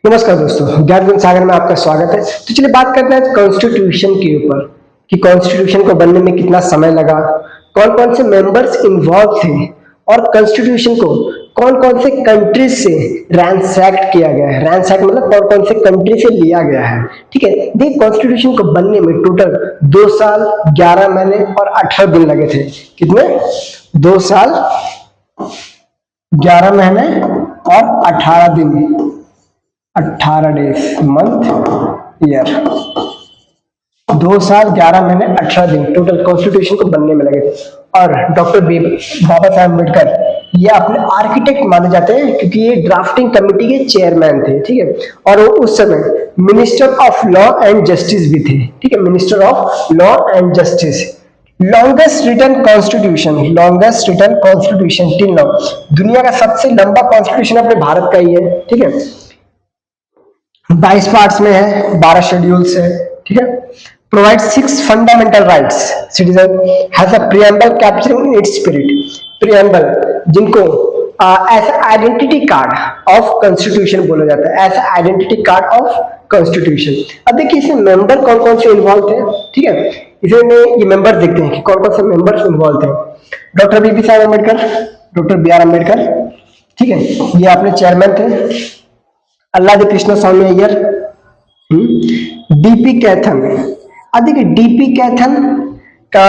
नमस्कार दोस्तों, ज्ञान सागर में आपका स्वागत है। तो चलिए बात करते हैं कॉन्स्टिट्यूशन के ऊपर कि कॉन्स्टिट्यूशन को बनने में कितना समय लगा, कौन कौन से मेंबर्स इन्वॉल्व थे और कॉन्स्टिट्यूशन को कौन कौन से कंट्रीज से रैंसैक्ट किया गया है। रैंसैक्ट मतलब कौन कौन से कंट्री से लिया गया है। ठीक है, देखिए कॉन्स्टिट्यूशन को बनने में टोटल 2 साल 11 महीने और 18 दिन लगे थे। कितने? 2 साल 11 महीने और 18 दिन, 18 डेज, मंथ, ईयर। 2 साल 11 महीने 18 दिन टोटल कॉन्स्टिट्यूशन को बनने में लगे थे। और डॉक्टर बाबा साहब अम्बेडकर ये अपने आर्किटेक्ट माने जाते हैं क्योंकि ये ड्राफ्टिंग कमेटी के चेयरमैन थे। ठीक है, और वो उस समय minister of law and justice भी थे। ठीक है, minister of law and justice. Longest written constitution till now, दुनिया का सबसे लंबा कॉन्स्टिट्यूशन अपने भारत का ही है। ठीक है, 22 पार्ट्स में है, 12 शेड्यूल्स है। ठीक है, provide 6 fundamental rights, citizen has a preamble capturing its spirit. Preamble जिनको as identity card of constitution बोला जाता है, as identity card of constitution. अब देखिए इसमें मेंबर कौन कौन से इन्वॉल्व थे। ठीक है, इसमें ये मेंबर देखते हैं कि कौन कौन से मेंबर्स इन्वॉल्व थे। डॉक्टर बीपी साहब Ambedkar, doctor B R Ambedkar. ठीक है, ये अपने चेयरमैन थे। Alladi Krishnaswami Ayyar, DP Khaitan. देखिए डीपी कैथन का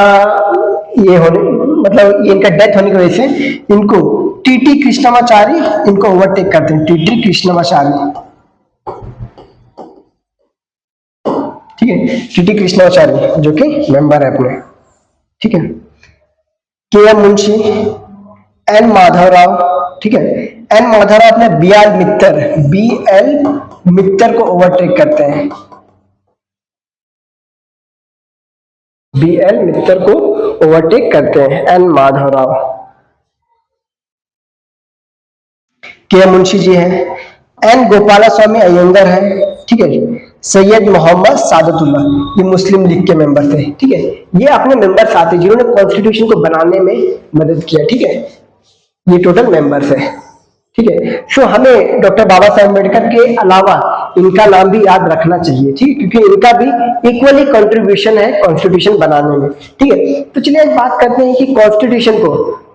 ये होने मतलब इनका डेथ होने की वजह से इनको टीटी कृष्णमाचारी इनको ओवरटेक करते हैं। टीटी कृष्णमाचारी, ठीक है, टीटी कृष्णमाचारी जो कि मेंबर है अपने। ठीक है, के एम मुंशी, एन माधवराव। ठीक है, एन माधवराव अपने बी एल मित्तर को ओवरटेक करते हैं। बी एल मित्तर को ओवरटेक करते हैं एन माधवराव। के मुंशी जी है, एन गोपाला स्वामी अयंगर है। ठीक है, सैयद मोहम्मद सादतुल्लाह ये मुस्लिम लीग के मेंबर थे। ठीक है, ये अपने मेंबर्स आते जिन्होंने कॉन्स्टिट्यूशन को बनाने में मदद किया। ठीक है, ये टोटल मेंबर्स है। ठीक है, सो हमें डॉक्टर बाबा साहब अम्बेडकर के अलावा इनका नाम भी याद रखना चाहिए। ठीक है, क्योंकि इनका भी इक्वली कंट्रीब्यूशन है कॉन्स्टिट्यूशन बनाने में। ठीक है, तो चलिए आज बात करते हैं कि कॉन्स्टिट्यूशन को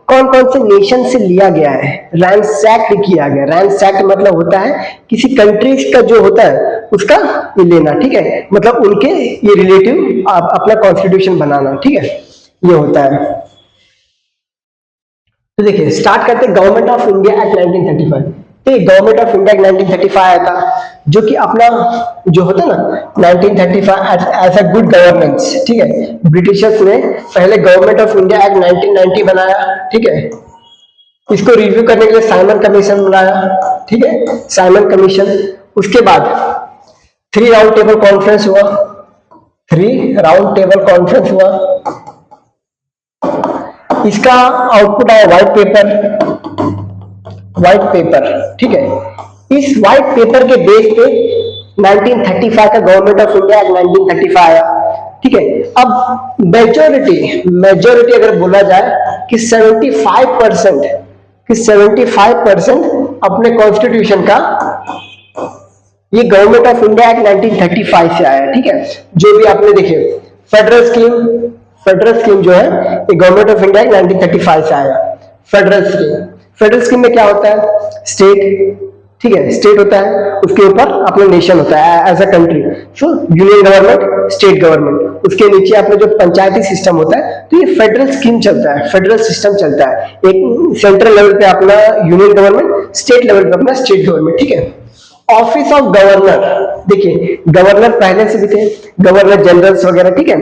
कौन कौन से नेशन से लिया गया है, रैंसैक्ट किया गया। रैंसैक्ट मतलब होता है किसी कंट्रीज का जो होता है उसका ये लेना। ठीक है, मतलब उनके ये रिलेटिव अपना कॉन्स्टिट्यूशन बनाना। ठीक है, ये होता है। तो देखिए स्टार्ट करते हैं गवर्नमेंट ऑफ इंडिया एक्ट 1935। तो गवर्नमेंट ऑफ इंडिया एक्ट 1935 आया था जो कि अपना जो होता है ना 1935 एज अ गुड गवर्नेंस। ठीक है, ब्रिटिशर्स ने पहले गवर्नमेंट ऑफ इंडिया एक्ट 1990 बनाया। ठीक है, इसको रिव्यू करने के लिए साइमन कमीशन बनाया। ठीक है, साइमन कमीशन। उसके बाद 3 राउंड टेबल कॉन्फ्रेंस हुआ। 3 राउंड टेबल कॉन्फ्रेंस हुआ। इसका आउटपुट आया व्हाइट पेपर। ठीक है, इस व्हाइट पेपर के बेस पे 1935 का गवर्नमेंट ऑफ इंडिया एक्ट 1935 आया। ठीक है, अब मेजोरिटी अगर बोला जाए कि 75% अपने कॉन्स्टिट्यूशन का ये गवर्नमेंट ऑफ इंडिया एक्ट 1935 से आया। ठीक है, जो भी आपने देखे फेडरल स्कीम जो है ये गवर्नमेंट ऑफ इंडिया 1935 से आया। फेडरल स्कीम में क्या होता है? स्टेट। ठीक है, स्टेट होता है, उसके ऊपर अपना नेशन होता है as a country. So union government, state government, उसके नीचे अपना जो पंचायती सिस्टम होता है। तो ये फेडरल स्कीम चलता है, फेडरल सिस्टम चलता है। एक सेंट्रल लेवल पे अपना यूनियन गवर्नमेंट, स्टेट लेवल पे अपना स्टेट गवर्नमेंट। ठीक है, ऑफिस ऑफ गवर्नर, देखिए गवर्नर पहले से भी थे, गवर्नर जनरल्स वगैरह। ठीक है,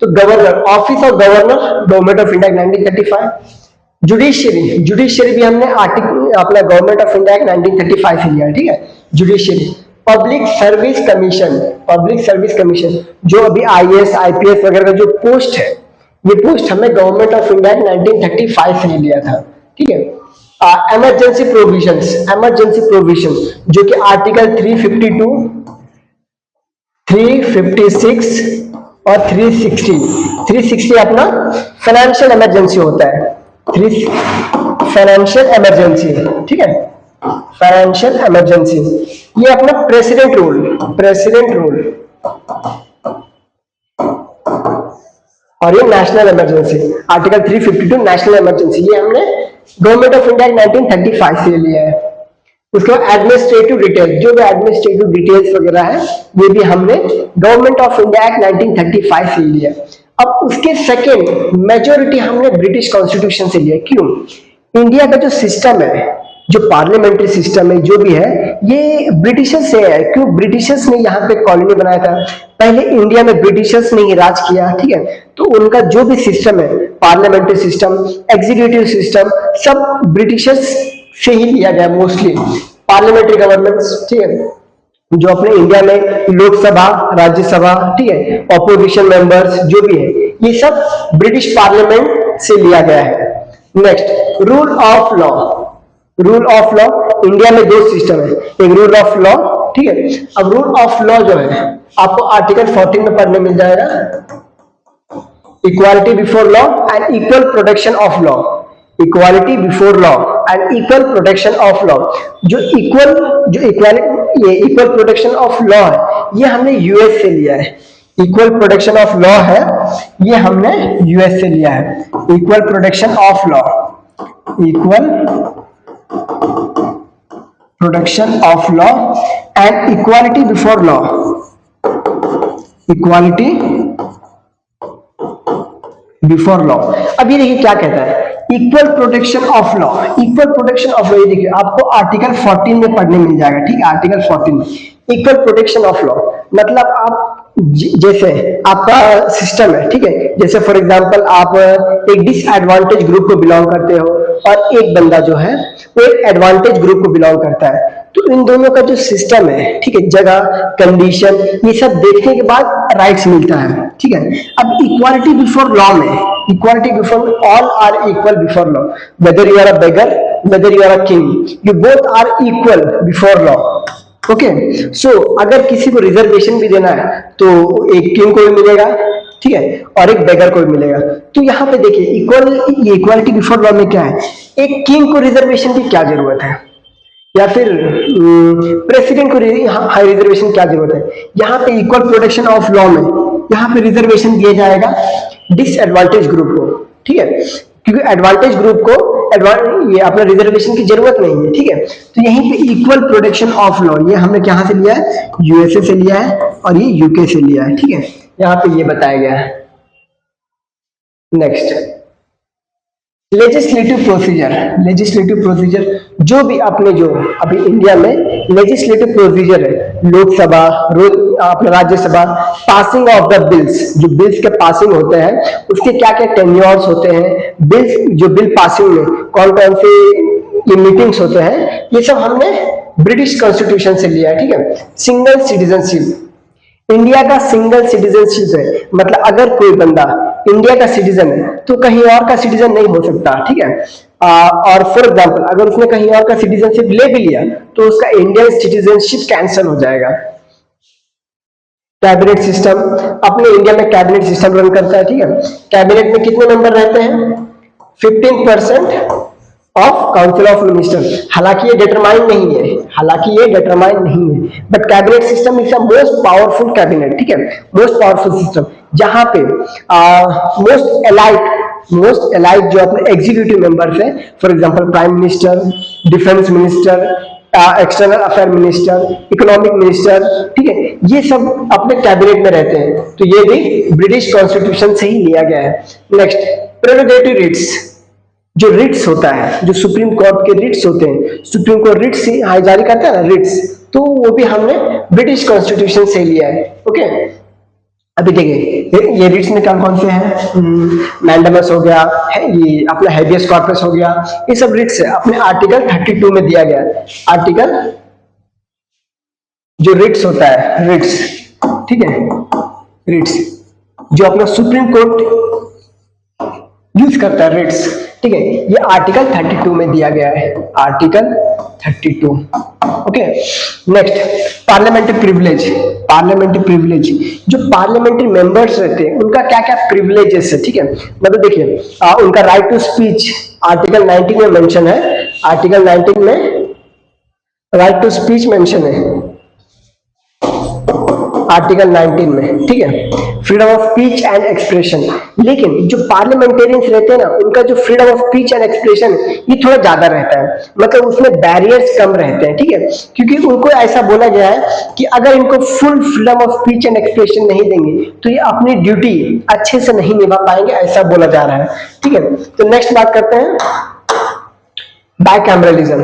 तो governor, office of governor government of India 1935। Judiciary भी हमने आर्टिकल अपना गवर्नमेंट ऑफ इंडिया 1935 से लिया। ठीक है, जुडिशियरी। पब्लिक सर्विस कमीशन जो अभी आईएएस आईपीएस वगैरह का जो पोस्ट है, ये पोस्ट हमने गवर्नमेंट ऑफ इंडिया 1935 से लिया था। ठीक है, इमरजेंसी प्रोविजन जो कि आर्टिकल 352, 356 और 360 अपना फाइनेंशियल इमरजेंसी होता है। Financial emergency. ठीक है, फाइनेंशियल इमरजेंसी ये अपना प्रेसिडेंट रूल, प्रेसिडेंट रूल, और ये national emergency, article 352 national emergency, ये हमने गवर्नमेंट ऑफ इंडिया 1935 से लिया है। उसके बाद एडमिनिस्ट्रेटिव डिटेल्स, जो भी एडमिनिस्ट्रेटिव डिटेल्स वगैरह है ये भी हमने गवर्नमेंट ऑफ इंडिया एक्ट 1935 से लिया। अब उसके सेकेंड मेजोरिटी हमने ब्रिटिश कॉन्स्टिट्यूशन से लिया। क्यों? इंडिया का जो सिस्टम है, जो पार्लियामेंट्री सिस्टम है, जो भी है, ये ब्रिटिशर्स से है। क्यों? ब्रिटिशर्स ने यहाँ पे कॉलोनी बनाया था, पहले इंडिया में ब्रिटिशर्स ने ही राज किया, ठीक है। तो उनका जो भी सिस्टम है, पार्लियामेंट्री सिस्टम, एग्जीक्यूटिव सिस्टम, सब ब्रिटिशर्स से ही लिया गया मोस्टली। पार्लियामेंट्री गवर्नमेंट्स, ठीक है, जो अपने इंडिया में लोकसभा, राज्यसभा, ठीक है, ऑपोजिशन मेंबर्स जो भी है, ये सब ब्रिटिश पार्लियामेंट से लिया गया है। Next, rule of law. Rule of law, India में दो सिस्टम है, एक रूल ऑफ लॉ, ठीक है। अब रूल ऑफ लॉ जो है आपको आर्टिकल 14 में पढ़ने मिल जाएगा, equality before law and equal protection of law, equality before law and equal protection of law. जो इक्वल प्रोटेक्शन ऑफ लॉ है, ये हमने यूएस से लिया है। इक्वल प्रोटेक्शन ऑफ लॉ है, ये हमने यूएस से लिया है। Equal protection of law, equal protection of law and equality before law, equality before law. अब ये देखिए क्या कहता है, equal protection of law, equal protection of law, ये देखिए आपको आर्टिकल 14 में पढ़ने मिल जाएगा, ठीक है। आर्टिकल 14 में इक्वल प्रोटेक्शन ऑफ लॉ मतलब आप जैसे आपका सिस्टम है, ठीक है, जैसे फॉर एग्जांपल आप एक डिसएडवांटेज ग्रुप को बिलोंग करते हो और एक बंदा जो है वो एक एडवांटेज ग्रुप को बिलोंग करता है, तो इन दोनों का जो सिस्टम है, ठीक है, जगह, कंडीशन, ये सब देखने के बाद राइट्स मिलता है, ठीक है। अब इक्वालिटी बिफोर लॉ में, equality before, all are equal before law, whether you are a beggar, whether you are a king, you both are equal before law. Okay, so अगर किसी को रिजर्वेशन भी देना है तो एक किंग को भी मिलेगा, ठीक है, और एक बेगर को भी मिलेगा। तो यहाँ पे देखिए इक्वालिटी बिफोर लॉ में क्या है, एक किंग को रिजर्वेशन की क्या जरूरत है, या फिर प्रेसिडेंट को हाई रिजर्वेशन क्या जरूरत है। यहाँ पे इक्वल प्रोटेक्शन ऑफ लॉ में यहाँ पे रिजर्वेशन दिया जाएगा डिसएडवांटेज ग्रुप को, ठीक है, क्योंकि एडवांटेज ग्रुप को ये अपना रिजर्वेशन की जरूरत नहीं है, ठीक है। तो यहीं पे इक्वल प्रोटेक्शन ऑफ लॉ, ये हमने कहां से लिया है, यूएसए से लिया है और ये यूके से लिया है, ठीक है, यहाँ पे ये बताया गया है। Next, legislative procedure. Legislative procedure जो भी अपने जो अभी इंडिया में लेजिस्लेटिव प्रोसीजर है, लोकसभा, अपना Rajya Sabha, passing of the bills, जो बिल्स के पासिंग होते हैं उसके क्या क्या टेन्योर्स होते हैं, बिल्स जो बिल पासिंग में कौन कौन से मीटिंग्स होते हैं, ये सब हमने ब्रिटिश कॉन्स्टिट्यूशन से लिया है, ठीक है। सिंगल सिटीजनशिप, इंडिया का सिंगल सिटीजनशिप है, मतलब अगर कोई बंदा इंडिया का सिटीजन है तो कहीं और का सिटीजन नहीं हो सकता, ठीक है। और फॉर एग्जांपल अगर उसने कहीं और का सिटीजनशिप ले भी लिया तो उसका इंडियन सिटीजनशिप कैंसिल हो जाएगा। कैबिनेट सिस्टम, अपने इंडिया में कैबिनेट सिस्टम रन करता है, ठीक है। कैबिनेट में कितने मेंबर रहते हैं, 15% ऑफ काउंसिल ऑफ मिनिस्टर। हालांकि ये डिटरमाइन नहीं है, हालांकि ये डिटरमाइन नहीं है, but cabinet system is the most powerful cabinet, ठीक है, मोस्ट पावरफुल सिस्टम, जहां पे मोस्ट एलाइट जो अपने एग्जीक्यूटिव मेंबर्स हैं, for example prime minister, defence minister, external affair minister, economic minister, ठीक है, ये सब अपने कैबिनेट में रहते हैं। तो ये भी ब्रिटिश कॉन्स्टिट्यूशन से ही लिया गया है। नेक्स्ट, प्रेरोगेटिव रिट्स, जो रिट्स होता है, जो सुप्रीम कोर्ट के रिट्स होते हैं, सुप्रीम कोर्ट रिट्स जारी करता है ना, रिट्स, तो वो भी हमने ब्रिटिश कॉन्स्टिट्यूशन से लिया है। ओके, अभी देखिए ये रिट्स में कौन से हैं, मैंडेमस हो गया है, ये अपना हेबियस कॉर्पस हो गया, ये सब रिट्स है, अपने आर्टिकल 32 में दिया गया है। आर्टिकल जो रिट्स होता है, रिट्स, ठीक है, रिट्स जो अपना सुप्रीम कोर्ट यूज करता है, रिट्स, ठीक है, ये आर्टिकल 32 में दिया गया है, article 32। Okay, next, parliamentary privilege. Parliamentary privilege, जो पार्लियामेंट्री मेंबर्स रहते हैं उनका क्या क्या प्रिविलेजेस है, ठीक है, मतलब देखिए उनका राइट टू स्पीच आर्टिकल 19 में मेंशन है। आर्टिकल 19 में राइट टू स्पीच मेंशन है आर्टिकल 19 में, ठीक है, freedom of speech and expression. लेकिन जो पार्लियामेंटेरियंस रहते हैं ना, उनका जो freedom of speech and expression ये थोड़ा ज्यादा रहता है, मतलब उसमें बैरियर्स कम रहते हैं, ठीक है, क्योंकि उनको ऐसा बोला गया है कि अगर इनको full freedom of speech and expression नहीं देंगे तो ये अपनी ड्यूटी अच्छे से नहीं निभा पाएंगे, ऐसा बोला जा रहा है, ठीक है। तो नेक्स्ट बात करते हैं बाइकैमरलिज्म।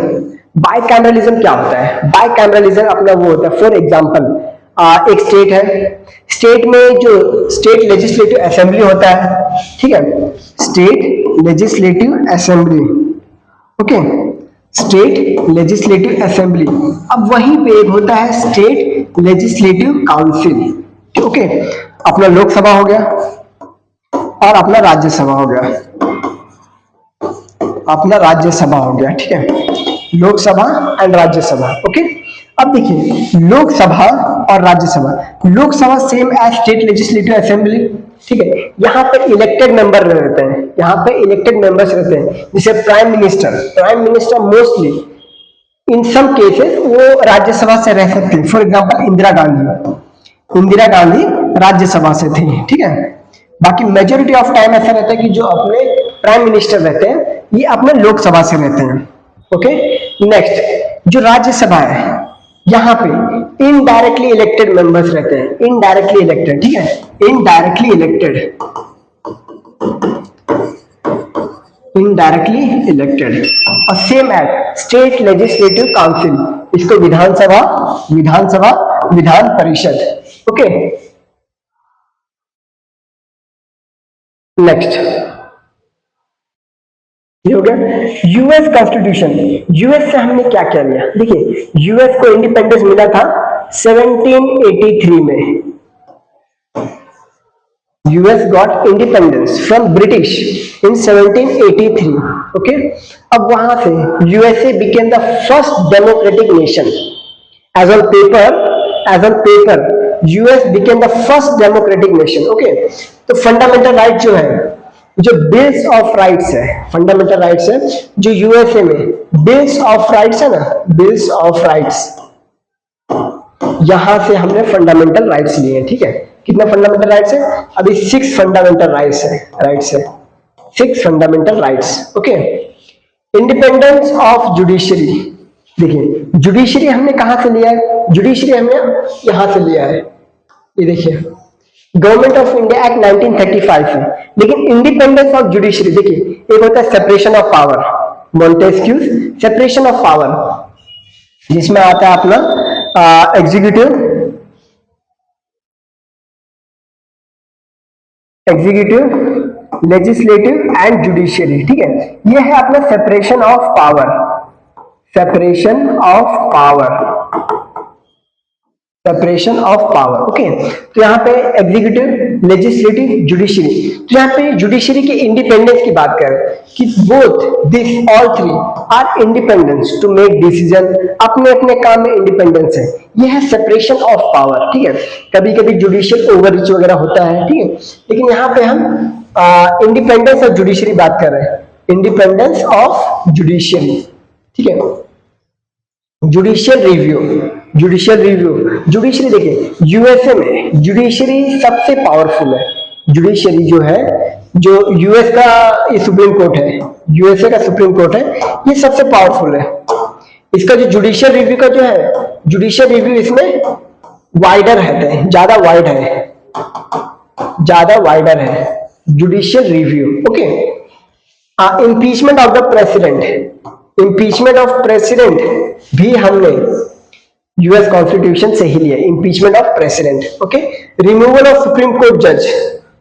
बाइकैमरलिज्म क्या होता है? बाइकैमरलिज्म अपना वो होता है, फॉर एग्जांपल एक स्टेट है, स्टेट में जो स्टेट लेजिस्लेटिव असेंबली होता है, ठीक है, state legislative assembly, okay, state legislative assembly. अब वहीं पे एक होता है स्टेट लेजिस्लेटिव काउंसिल, ओके, अपना लोकसभा हो गया और अपना राज्यसभा हो गया, अपना राज्यसभा हो गया, ठीक है, लोकसभा एंड राज्यसभा, ओके। अब देखिए लोकसभा और Rajya Sabha, Lok Sabha same as state legislative assembly, ठीक है, यहाँ पे इलेक्टेड मेंबर रहते हैं, यहाँ पे इलेक्टेड मेंबर्स रहते हैं, जैसे prime minister mostly in some cases वो राज्यसभा से रह सकते हैं, फॉर एग्जांपल इंदिरा गांधी राज्यसभा से थी, ठीक है। बाकी मेजोरिटी ऑफ टाइम ऐसा रहता है कि जो अपने प्राइम मिनिस्टर रहते हैं ये अपने लोकसभा से रहते हैं, ओके। नेक्स्ट जो राज्यसभा है, यहाँ पे इनडायरेक्टली इलेक्टेड मेंबर्स रहते हैं, इनडायरेक्टली इलेक्टेड, ठीक है, इनडायरेक्टली इलेक्टेड और same as state legislative council, इसको विधानसभा, विधान परिषद, ओके। नेक्स्ट ये हो गया यूएस कॉन्स्टिट्यूशन। यूएस से हमने क्या क्या लिया? देखिए यूएस को इंडिपेंडेंस मिला था 1783 में, US got independence from British in 1783, okay. अब वहां से USA became the first democratic nation. As on paper US became the first democratic nation, okay. तो फंडामेंटल राइट जो है, जो बिल्स ऑफ राइट्स है, फंडामेंटल राइट्स है जो यूएसए में बिल्स ऑफ राइट्स है ना, बिल्स ऑफ राइट्स, यहां से हमने फंडामेंटल राइट्स लिए हैं, ठीक है। कितना फंडामेंटल राइट्स है? अभी 6 फंडामेंटल राइट्स है 6 fundamental rights, okay. Independence of judiciary, देखिए जुडिशरी हमने कहां से लिया है? जुडिशरी हमने यहां से लिया है, ये देखिए गवर्नमेंट ऑफ इंडिया एक्ट 1935 है। लेकिन इंडिपेंडेंस ऑफ जुडिशरी देखिए, एक होता है separation of power, Montesquieu separation of power, जिसमें आता है अपना एग्जीक्यूटिव, लेजिस्लेटिव एंड जुडिशरी, ठीक है। यह है अपना separation of power, separation of power, okay. तो यहाँ पे एग्जीक्यूटिव, लेजिस्लेटिव, जुडिशरी, तो यहाँ पे जुडिशरी के इंडिपेंडेंस की बात करें कि both this all 3 are independence to make decision, अपने अपने काम में इंडिपेंडेंस है, यह है सेपरेशन ऑफ पावर, ठीक है। कभी कभी जुडिशियल ओवररीच वगैरह होता है, ठीक है, लेकिन यहाँ पे हम इंडिपेंडेंस ऑफ जुडिशरी बात कर रहे हैं, इंडिपेंडेंस ऑफ जुडिशरी, ठीक है। जुडिशियल रिव्यू, जुडिशरी देखिए यूएसए में जुडिशरी सबसे पावरफुल है। जुडिशरी जो है, जो यूएस का ये सुप्रीम कोर्ट है, यूएसए का सुप्रीम कोर्ट है, ये सबसे पावरफुल है। इसका जो जुडिशियल रिव्यू का जो है, जुडिशियल रिव्यू इसमें वाइडर रहते हैं, ज्यादा वाइडर है judicial review, okay. Impeachment of the president, impeachment of president भी हमने यूएस कॉन्स्टिट्यूशन से ही लिया, impeachment of president, okay. Removal of supreme court जज,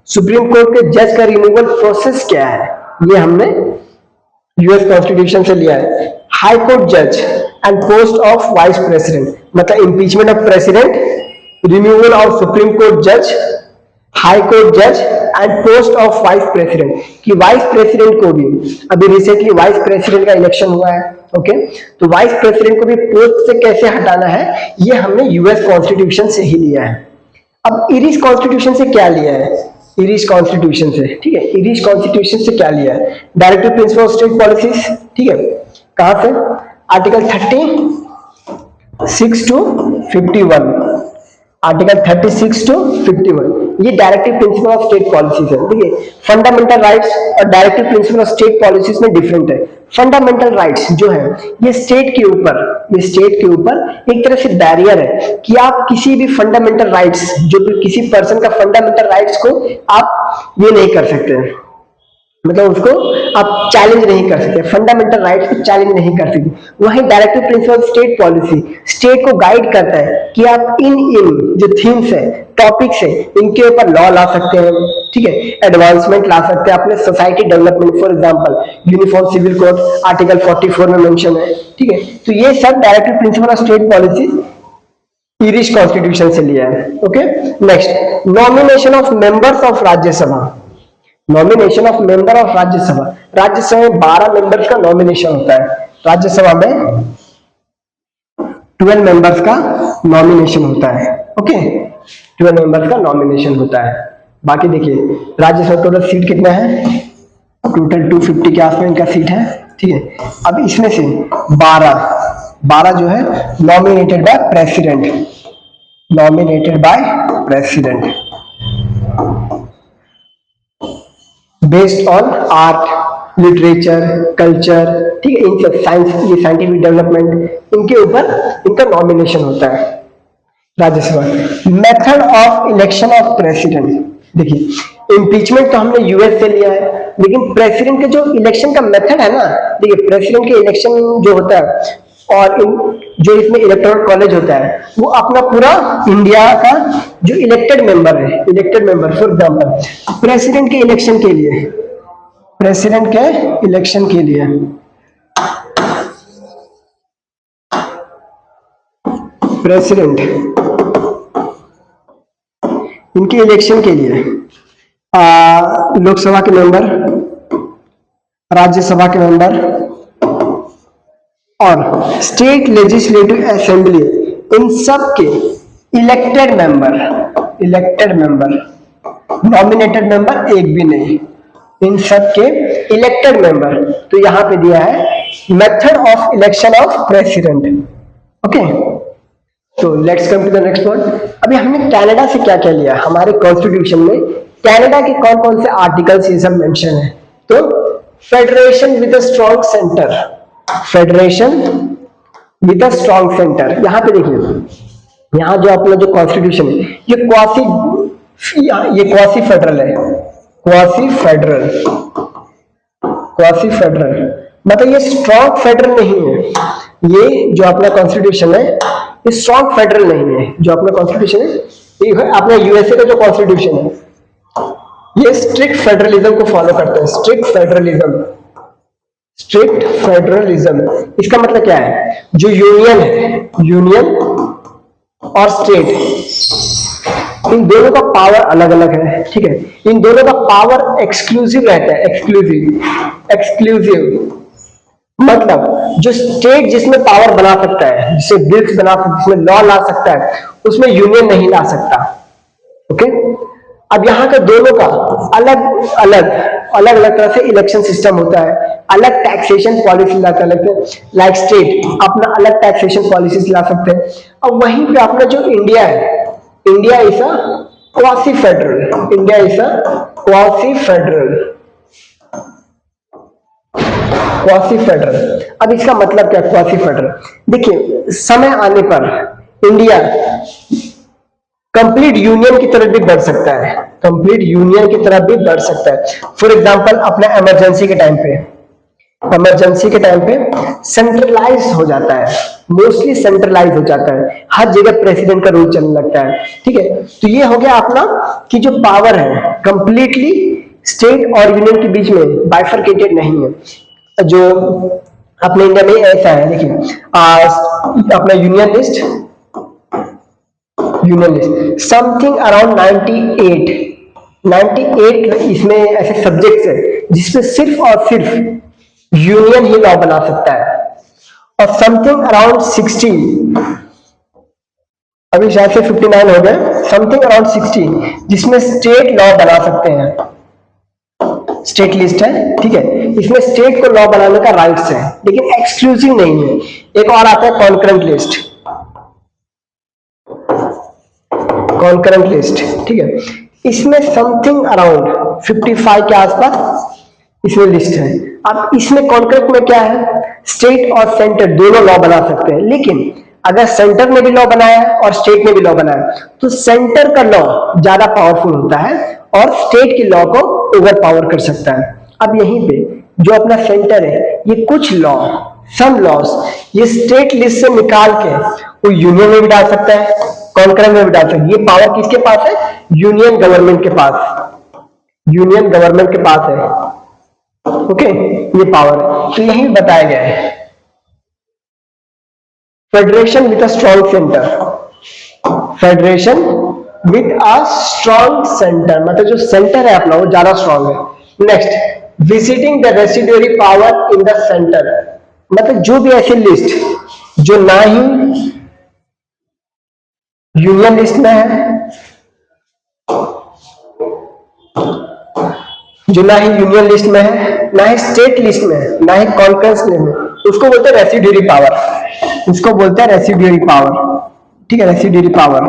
सुप्रीम कोर्ट के जज का रिमूवल प्रोसेस क्या है, ये हमने यूएस कॉन्स्टिट्यूशन से लिया है। हाई कोर्ट जज and post of vice president, मतलब impeachment of president, removal of supreme court जज, हाई कोर्ट जज and post of vice president, कि वाइस प्रेसिडेंट को भी, अभी रिसेंटली वाइस प्रेसिडेंट का इलेक्शन हुआ है, ओके, तो वाइस प्रेसिडेंट को भी पोस्ट से कैसे हटाना है, ये हमने यूएस कॉन्स्टिट्यूशन से ही लिया है। अब इरिश कॉन्स्टिट्यूशन से क्या लिया है? इरिश कॉन्स्टिट्यूशन से, ठीक है, इरिश कॉन्स्टिट्यूशन से क्या लिया है? Directive principle of state policies, ठीक है, कहां से? आर्टिकल 30 6 to 51, आर्टिकल 36 टू 51, ये directive principle of state policies है। देखिए फंडामेंटल राइट्स और directive principle of state policies में डिफरेंट है। फंडामेंटल राइट्स जो है ये स्टेट के ऊपर एक तरह से बैरियर है कि आप किसी भी फंडामेंटल राइट्स, जो भी किसी पर्सन का फंडामेंटल राइट्स को आप ये नहीं कर सकते, मतलब उसको आप चैलेंज नहीं कर सकते, फंडामेंटल राइट्स को चैलेंज नहीं कर सकते। वहीं directive principle state policy state को गाइड करता है कि आप इन जो थीम्स है, टॉपिक्स है, इनके ऊपर लॉ ला सकते हैं, ठीक है, एडवांसमेंट ला सकते हैं अपने society development. For example uniform civil code article 44 में मेंशन है, ठीक है। तो ये सब directive principle of state policy Irish constitution से लिया है। Okay, next nomination of members of Rajya Sabha. Nomination of member of Rajya Sabha, Rajya Sabha में 12 मेंबर्स का नॉमिनेशन होता है, राज्यसभा में 12 मेंबर्स का नॉमिनेशन होता है। ओके, 12 मेंबर्स का नॉमिनेशन होता है। बाकी देखिए राज्यसभा टोटल सीट कितना है, टोटल 250 के आसपास इनका सीट है, ठीक है। अब इसमें से 12 जो है nominated by president, nominated by president based on art, literature, culture, ठीक है, इन सब साइंस, ये साइंटिफिक डेवलपमेंट, इनके ऊपर इनका नॉमिनेशन होता है Rajya Sabha. Method of election of president, देखिए इम्पीचमेंट तो हमने यूएस से लिया है, लेकिन प्रेसिडेंट के जो इलेक्शन का मेथड है ना, देखिए प्रेसिडेंट के इलेक्शन जो होता है और जो इसमें इलेक्टोरल कॉलेज होता है वो अपना पूरा इंडिया का जो इलेक्टेड मेंबर है, elected member, for example president के इलेक्शन के लिए, प्रेसिडेंट के इलेक्शन के लिए प्रेसिडेंट इनके इलेक्शन के लिए लोकसभा के मेंबर, राज्यसभा के मेंबर और स्टेट लेजिस्लेटिव असेंबली, इन सब के इलेक्टेड मेंबर, नॉमिनेटेड मेंबर एक भी नहीं, इन सब के इलेक्टेड मेंबर। तो यहां पे दिया है method of election of president. Okay, तो let's come to the next one. अभी हमने कनाडा से क्या क्या लिया, हमारे कॉन्स्टिट्यूशन में कनाडा के कौन कौन से आर्टिकल्स ये सब मेंशन है। तो federation with a strong centre, federation with a strong centre, यहां पे देखिए यहां जो अपना जो कॉन्स्टिट्यूशन है ये क्वासी फेडरल है, क्वासी फेडरल मतलब ये स्ट्रॉन्ग फेडरल नहीं है। ये जो अपना कॉन्स्टिट्यूशन है ये स्ट्रॉन्ग फेडरल नहीं है। जो अपना कॉन्स्टिट्यूशन है ये अपना यूएसए का जो कॉन्स्टिट्यूशन है ये स्ट्रिक्ट फेडरलिज्म को फॉलो करता है, स्ट्रिक्ट फेडरलिज्म। इसका मतलब क्या है, जो यूनियन है, यूनियन और स्टेट, इन दोनों का पावर अलग अलग है, ठीक है। इन दोनों का पावर एक्सक्लूसिव रहता है, एक्सक्लूसिव मतलब जो स्टेट जिसमें पावर बना सकता है, जिससे बिल्स बना सकता है, जिसमें लॉ ला सकता है, उसमें यूनियन नहीं ला सकता। ओके, अब यहाँ का दोनों का अलग अलग तरह से इलेक्शन सिस्टम होता है, अलग टैक्सेशन पॉलिसी ला सकते हैं, लाइक स्टेट अपना अलग टैक्सेशन पॉलिसीज ला सकते हैं। अब वहीं पे अपना जो इंडिया है, India is a quasi federal, India is a quasi federal. अब इसका मतलब क्या, क्वासी फेडरल, देखिए समय आने पर इंडिया कंप्लीट यूनियन की तरफ भी बढ़ सकता है, कंप्लीट यूनियन की तरफ भी बढ़ सकता है। फॉर एग्जांपल अपना इमरजेंसी के टाइम पे सेंट्रलाइज हो जाता है, मोस्टली सेंट्रलाइज हो जाता है, हर जगह प्रेसिडेंट का रूल चलने लगता है, ठीक है। तो ये हो गया अपना कि जो पावर है कंप्लीटली स्टेट और यूनियन के बीच में बाइफरकेटेड नहीं है। जो अपने इंडिया में ऐसा है, देखिए अपना यूनियन लिस्ट समथिंग अराउंड 98 इसमें ऐसे सब्जेक्ट्स है जिसमें सिर्फ और सिर्फ यूनियन ही लॉ बना सकता है, और समथिंग अराउंड 60, अभी शायद से 59 हो गए, समथिंग अराउंड 60 जिसमें स्टेट लॉ बना सकते हैं, स्टेट लिस्ट है, ठीक है। इसमें स्टेट को लॉ बनाने का राइट्स है, लेकिन एक्सक्लूसिव नहीं है। एक और आता है कॉन्करेंट लिस्ट, कॉन्करेंट लिस्ट, ठीक है। इसमें समथिंग अराउंड 55 के आसपास इसमें लिस्ट है। अब इसमें कॉन्करेंट में क्या है, स्टेट और सेंटर दोनों लॉ बना सकते हैं, लेकिन अगर सेंटर ने भी लॉ बनाया और स्टेट ने भी लॉ बनाया तो सेंटर का लॉ ज्यादा पावरफुल होता है और स्टेट के लॉ को ओवर पावर कर सकता है। अब यहीं पे जो अपना सेंटर है, ये कुछ लॉ, सम लॉस ये स्टेट लिस्ट से निकाल के वो यूनियन में भी डाल सकता है, कॉन्करेंट में भी डाल सकता है। ये पावर किसके पास है, यूनियन गवर्नमेंट के पास, यूनियन गवर्नमेंट के पास है, ओके, ये पावर है। तो यही बताया गया है, federation with a strong centre, federation with a strong centre, मतलब जो सेंटर है अपना वो ज्यादा स्ट्रॉन्ग है। Next, visiting the residuary power in the centre, मतलब जो भी ऐसी लिस्ट जो ना ही यूनियन लिस्ट में है, जो ना ही यूनियन लिस्ट में है, ना ही स्टेट लिस्ट में है, ना ही कॉन्फ्रेंस में, उसको बोलते हैं रेसिड्यूरी पावर, उसको बोलते हैं रेसिड्यूरी पावर, ठीक है, रेसिड्यूरी पावर।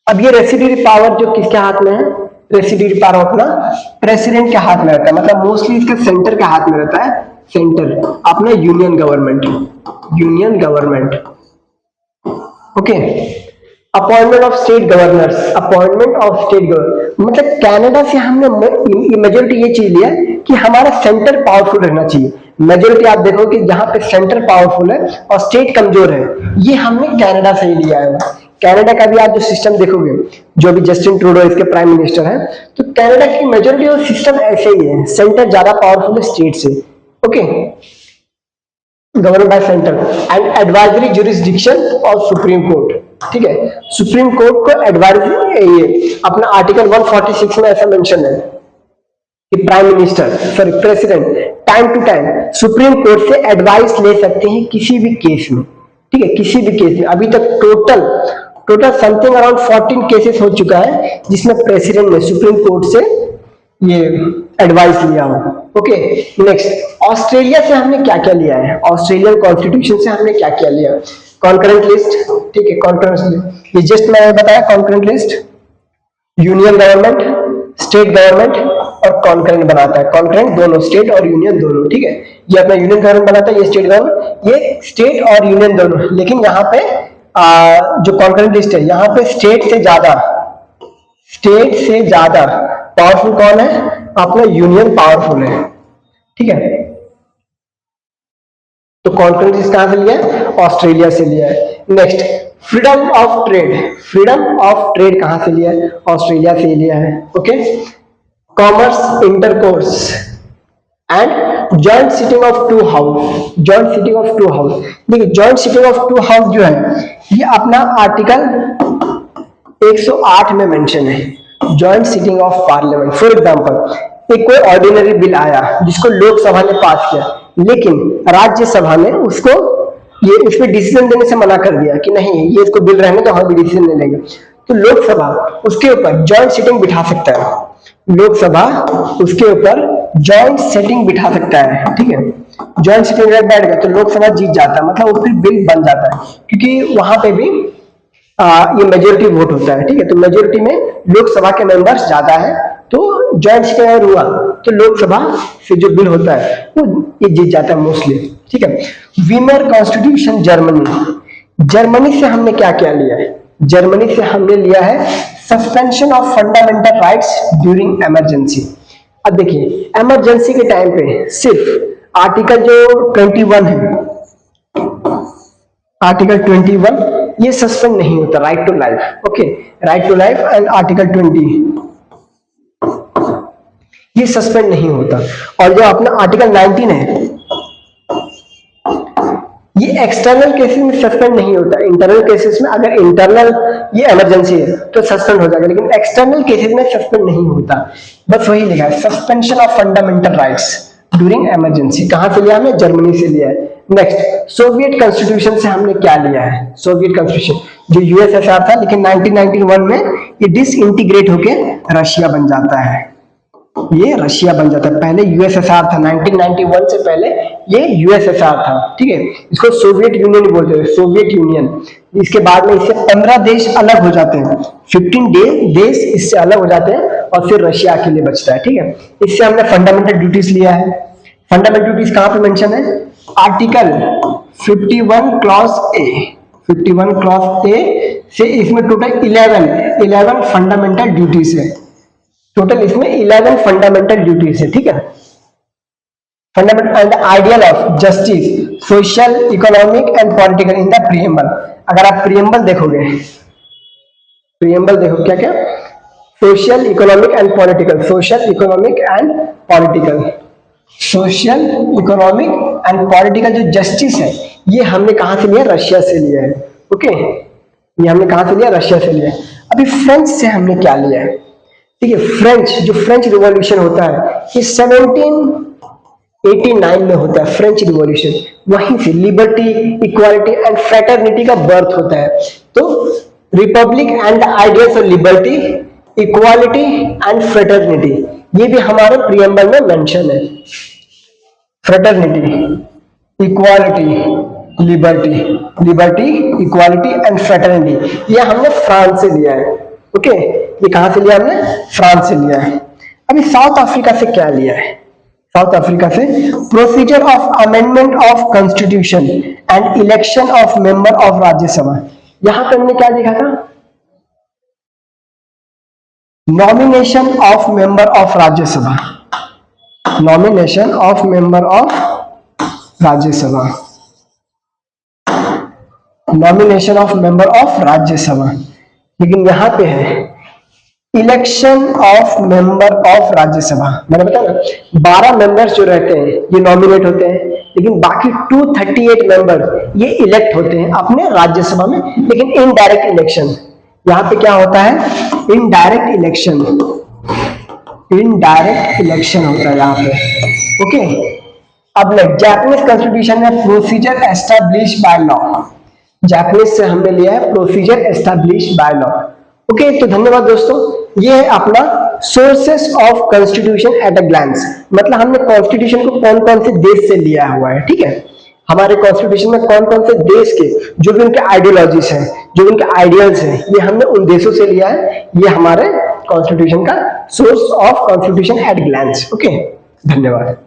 अब ये रेसिड्यूरी पावर जो किसके हाथ में है, रेसिड्यूरी पावर अपना प्रेसिडेंट के हाथ में रहता है, मतलब मोस्टली इसका सेंटर के हाथ में रहता है, सेंटर अपना union government, union government, okay. Appointment of state governors, appointment of state governor, मतलब कनाडा से हमने मेजोरिटी ये चीज लिया कि हमारा सेंटर पावरफुल रहना चाहिए। मेजोरिटी आप देखो कि जहां पे सेंटर पावरफुल है और स्टेट कमजोर है, ये हमने कनाडा से ही लिया है। कनाडा का भी आप जो सिस्टम देखोगे, जो भी जस्टिन ट्रूडो इसके प्राइम मिनिस्टर हैं, तो कनाडा की मेजोरिटी और सिस्टम ऐसे ही है, सेंटर ज्यादा पावरफुल है स्टेट से, okay. Govern by centre and advisory jurisdiction और सुप्रीम कोर्ट, ठीक है। सुप्रीम कोर्ट को एडवाइजरी, ये अपना आर्टिकल 146 में ऐसा मेंशन है कि prime minister, sorry president, time to time supreme court से एडवाइस ले सकते हैं किसी भी केस में, ठीक है, किसी भी केस में। अभी तक टोटल समथिंग अराउंड 14 केसेस हो चुका है जिसमें प्रेसिडेंट ने सुप्रीम कोर्ट से ये एडवाइस लिया हो, ओके। नेक्स्ट, ऑस्ट्रेलिया से हमने क्या क्या लिया है, ऑस्ट्रेलियन कॉन्स्टिट्यूशन से हमने क्या क्या लिया, कॉन्करेंट लिस्ट, ठीक है, कॉन्करेंट लिस्ट, ये जस्ट मैंने बताया, concurrent list union government, state government और कॉन्करेंट बनाता है, कॉन्करेंट दोनों, स्टेट और यूनियन दोनों, ठीक है। ये अपना यूनियन गवर्नमेंट बनाता है, ये स्टेट गवर्नमेंट, ये स्टेट और यूनियन दोनों, लेकिन यहाँ पे जो कॉन्करेंट लिस्ट है, यहाँ पे स्टेट से ज्यादा पावरफुल कौन है, अपना यूनियन पावरफुल है, ठीक है। तो कॉन्करेंट लिस्ट कहां से लिया है, ऑस्ट्रेलिया से लिया है। Next, freedom of trade, freedom of trade कहां से लिया है, ऑस्ट्रेलिया से लिया है, okay. Commerce intercourse and joint sitting of two house, joint sitting of two house, देखिए joint sitting of two house जो है ये अपना आर्टिकल 108 में मेंशन है, joint sitting of parliament. For example, एक कोई ऑर्डिनरी बिल आया जिसको लोकसभा ने पास किया, लेकिन राज्यसभा ने उसको ये उस पर डिसीजन देने से मना कर दिया कि नहीं ये इसको बिल रहने तो हम भी डिसीजन नहीं लेंगे, तो लोकसभा उसके ऊपर जॉइंट सिटिंग बिठा सकता है, लोकसभा उसके ऊपर जॉइंट सिटिंग बिठा सकता है, ठीक है। जॉइंट सिटिंग बैठ गया तो लोकसभा जीत जाता है, मतलब वो फिर बिल बन जाता है, क्योंकि वहां पे भी ये मेजोरिटी वोट होता है, ठीक है। तो मेजोरिटी में लोकसभा के मेंबर्स ज्यादा है, तो जॉइंट सिटिंग हुआ तो लोकसभा से जो बिल होता है वो ये जीत जाता है मोस्टली, ठीक है। वीमर कॉन्स्टिट्यूशन जर्मनी, जर्मनी से हमने क्या क्या लिया है, जर्मनी से हमने लिया है suspension of fundamental rights during emergency. अब देखिए इमरजेंसी के टाइम पे सिर्फ आर्टिकल जो 21 है, आर्टिकल 21 ये सस्पेंड नहीं होता, right to life, okay, right to life and article 20 ये सस्पेंड नहीं होता। और जो अपना आर्टिकल 19 है ये एक्सटर्नल केसेस में सस्पेंड नहीं होता, इंटरनल केसेस में अगर इंटरनल ये इमरजेंसी है तो सस्पेंड हो जाएगा, लेकिन एक्सटर्नल केसेस में सस्पेंड नहीं होता। बस वही लिखा है, suspension of fundamental rights during emergency. कहां से लिया हमने, जर्मनी से लिया है। नेक्स्ट, सोवियत कॉन्स्टिट्यूशन से हमने क्या लिया है, सोवियत कॉन्स्टिट्यूशन जो यूएसएसआर था, लेकिन 1991 में ये डिसइंटीग्रेट होके रशिया बन जाता है, ये रशिया बन जाता है। पहले यूएसएसआर था, 1991 से पहले ये यूएसएसआर था, ठीक है। इसको सोवियत यूनियन बोलते हैं, सोवियत यूनियन। इसके बाद में इससे 15 देश अलग हो जाते हैं, 15 देश इससे अलग हो जाते हैं और फिर रशिया अकेले बचता है, ठीक है। इससे हमने फंडामेंटल ड्यूटीज लिया है। फंडामेंटल ड्यूटीज कहां पे मेंशन है? Article 51 clause A, 51 clause A से इसमें टोटल 11 फंडामेंटल ड्यूटीज है। टोटल इसमें 11 फंडामेंटल ड्यूटीज है, ठीक है। Fundamental and ideal of justice, social, economic and political in the preamble. अगर आप प्रीएम्बल देखोगे, प्रीएम्बल देखो क्या क्या, social, economic and political, social, economic and political, social, economic and political जो जस्टिस है ये हमने कहां से लिया? रशिया से लिया है, ओके। ये हमने कहां से लिया? रशिया से लिया है। अभी फ्रेंच से हमने क्या लिया है? ठीक है, फ्रेंच, जो फ्रेंच रिवॉल्यूशन होता है ये 1789 में होता है, फ्रेंच रिवॉल्यूशन। वहीं से लिबर्टी, इक्वालिटी एंड फ्रेटर्निटी का बर्थ होता है। तो Republic and ideals of liberty, equality and fraternity, ये भी हमारे प्रीएम्बल में मेंशन है। Fraternity, equality, liberty, equality and fraternity, ये हमने फ्रांस से लिया है, ओके। ये कहां से लिया हमने? फ्रांस से लिया है। अभी साउथ अफ्रीका से क्या लिया है? साउथ अफ्रीका से procedure of amendment of constitution and election of member of Rajya Sabha. यहां पे हमने क्या देखा था? Nomination of member of Rajya Sabha, nomination of member of Rajya Sabha, nomination of member of Rajya Sabha. लेकिन यहां पे है election of member of Rajya Sabha. मैंने बताया ना 12 मेंबर्स जो रहते हैं ये नॉमिनेट होते हैं, लेकिन बाकी 238 मेंबर ये इलेक्ट होते हैं अपने राज्यसभा में, लेकिन इनडायरेक्ट इलेक्शन। यहां पे क्या होता है? इनडायरेक्ट इलेक्शन, इनडायरेक्ट इलेक्शन होता है यहां पे, ओके। अब जापानीज कॉन्स्टिट्यूशन में procedure establish by law, Japanese से हमने लिया है procedure establish by law, okay. तो धन्यवाद दोस्तों, ये है अपना sources of constitution at a glance. मतलब हमने कॉन्स्टिट्यूशन को कौन कौन से देश से लिया हुआ है, ठीक है। हमारे कॉन्स्टिट्यूशन में कौन कौन से देश के जो भी उनके आइडियोलॉजीज हैं, जो भी उनके आइडियल्स हैं, ये हमने उन देशों से लिया है। ये हमारे कॉन्स्टिट्यूशन का source of constitution at glance, okay. धन्यवाद।